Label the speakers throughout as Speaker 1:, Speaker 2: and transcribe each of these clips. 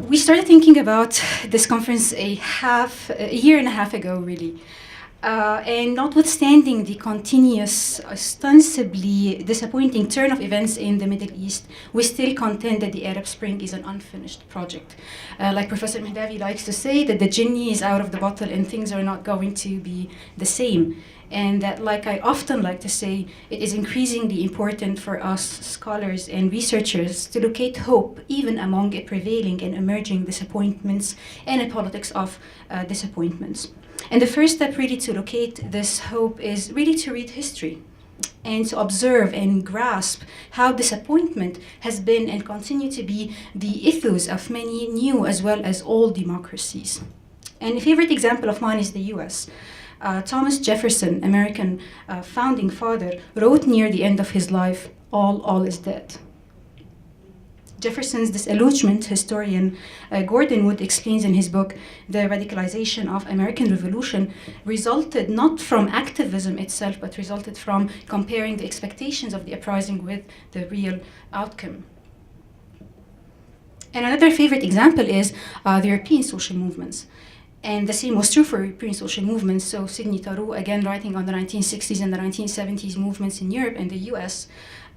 Speaker 1: We started thinking about this conference a year and a half ago, really. And notwithstanding the continuous, ostensibly disappointing turn of events in the Middle East, we still contend that the Arab Spring is an unfinished project. Like Professor Mahdavi likes to say, that the genie is out of the bottle and things are not going to be the same. And that, like I often like to say, it is increasingly important for us scholars and researchers to locate hope even among a prevailing and emerging disappointments and a politics of disappointments. And the first step really to locate this hope is really to read history and to observe and grasp how disappointment has been and continue to be the ethos of many new as well as old democracies. And a favorite example of mine is the US. Thomas Jefferson, American founding father, wrote near the end of his life, all is dead. Jefferson's disillusionment, historian Gordon Wood explains in his book, The Radicalization of American Revolution, resulted not from activism itself, but resulted from comparing the expectations of the uprising with the real outcome. And another favorite example is the European social movements. And the same was true for European social movements. So Sidney Tarou, again writing on the 1960s and the 1970s movements in Europe and the US,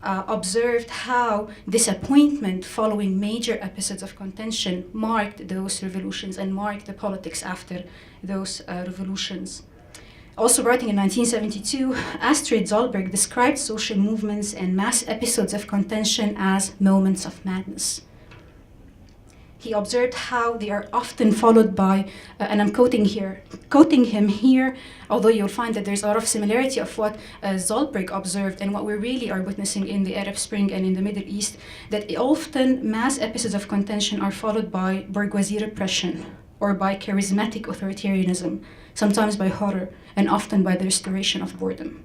Speaker 1: observed how disappointment following major episodes of contention marked those revolutions and marked the politics after those revolutions. Also writing in 1972, Astrid Zollberg described social movements and mass episodes of contention as moments of madness. He observed how they are often followed by, and I'm quoting him here, although you'll find that there's a lot of similarity of what Zollberg observed and what we really are witnessing in the Arab Spring and in the Middle East, that often mass episodes of contention are followed by bourgeoisie repression or by charismatic authoritarianism, sometimes by horror, and often by the restoration of boredom.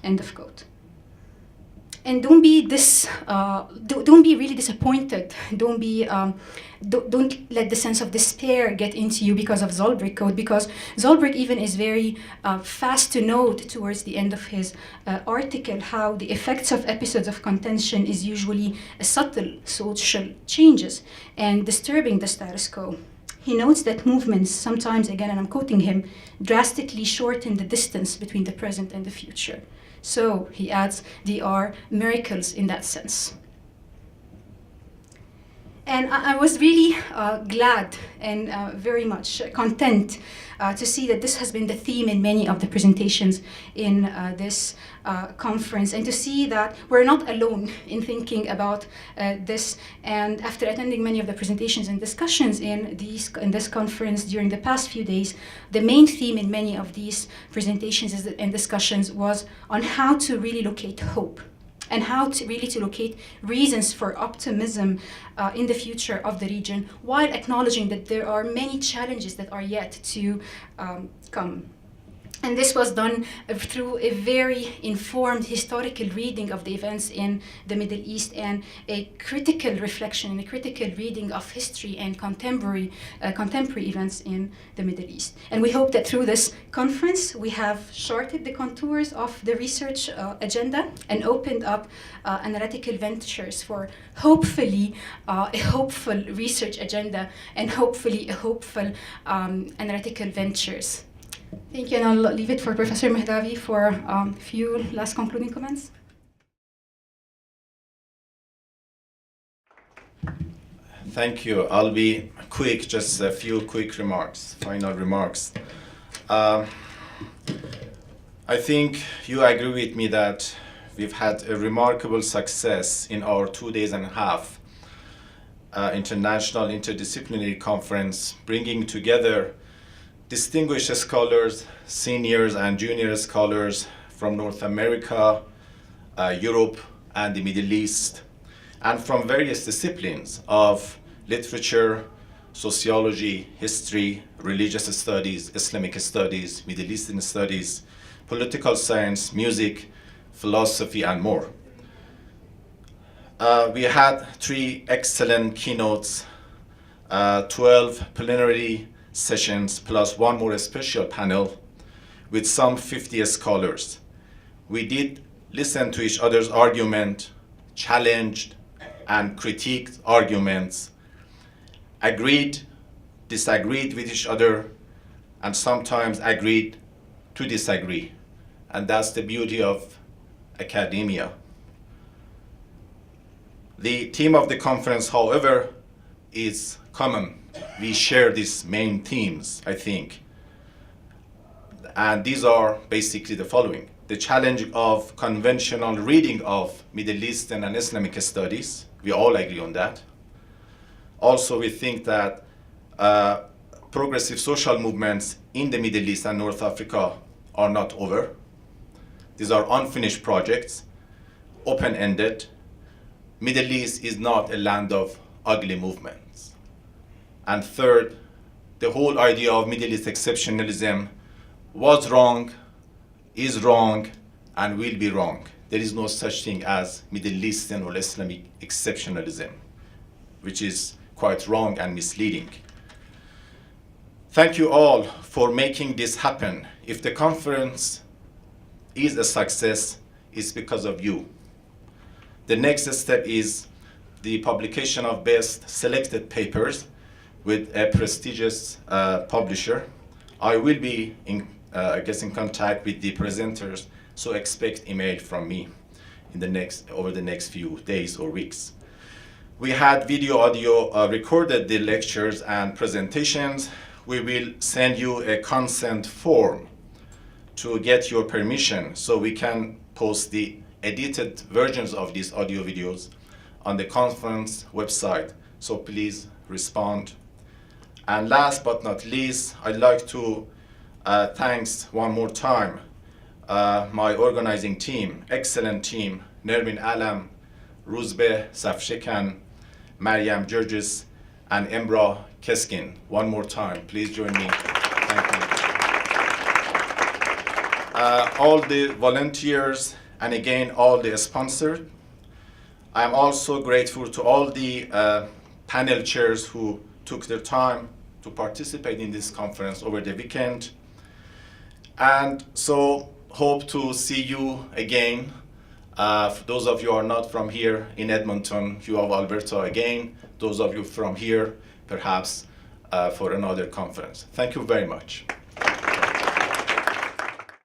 Speaker 1: End of quote. And don't be really disappointed. Don't let the sense of despair get into you because of Zollberg code, because Zollberg even is very fast to note towards the end of his article how the effects of episodes of contention is usually subtle social changes and disturbing the status quo. He notes that movements sometimes, again, and I'm quoting him, drastically shorten the distance between the present and the future. So, he adds, they are miracles in that sense. And I was really glad and very much content to see that this has been the theme in many of the presentations in this conference, and to see that we're not alone in thinking about this. And after attending many of the presentations and discussions in this conference during the past few days, the main theme in many of these presentations and discussions was on how to really locate hope, and how to really locate reasons for optimism in the future of the region, while acknowledging that there are many challenges that are yet to come. And this was done through a very informed historical reading of the events in the Middle East, and a critical reflection and a critical reading of history and contemporary events in the Middle East. And we hope that through this conference, we have charted the contours of the research agenda and opened up analytical ventures for hopefully a hopeful research agenda and hopefully a hopeful analytical ventures. Thank you, and I'll leave it for Professor Mahdavi for a few last concluding comments.
Speaker 2: Thank you. I'll be quick, just a few quick remarks, final remarks. I think you agree with me that we've had a remarkable success in our 2 days and a half international interdisciplinary conference, bringing together distinguished scholars, seniors and junior scholars from North America, Europe, and the Middle East, and from various disciplines of literature, sociology, history, religious studies, Islamic studies, Middle Eastern studies, political science, music, philosophy, and more. We had 3 excellent keynotes, 12 plenary sessions, plus 1 more special panel with some 50 scholars. We did listen to each other's argument, challenged and critiqued arguments, agreed, disagreed with each other, and sometimes agreed to disagree. And that's the beauty of academia. The theme of the conference, however, is common. We share these main themes, I think. And these are basically the following: the challenge of conventional reading of Middle Eastern and Islamic studies. We all agree on that. Also, we think that progressive social movements in the Middle East and North Africa are not over. These are unfinished projects, open-ended. Middle East is not a land of ugly movements. And third, the whole idea of Middle East exceptionalism was wrong, is wrong, and will be wrong. There is no such thing as Middle Eastern or Islamic exceptionalism, which is quite wrong and misleading. Thank you all for making this happen. If the conference is a success, it's because of you. The next step is the publication of best selected papers with a prestigious publisher. I will be in contact with the presenters, so expect email from me over the next few days or weeks. We had video, audio recorded the lectures and presentations. We will send you a consent form to get your permission so we can post the edited versions of these audio videos on the conference website. So please respond. And last but not least, I'd like to thanks one more time my organizing team, excellent team, Nermin, Allam, Ruzbe, Safshekan, Maryam Georges, and Emra Keskin. One more time, please join me. Thank you. All the volunteers, and again, all the sponsors. I am also grateful to all the panel chairs who took their time to participate in this conference over the weekend. And so hope to see you again. For those of you who are not from here in Edmonton, you of Alberta again. Those of you from here, perhaps for another conference. Thank you very much.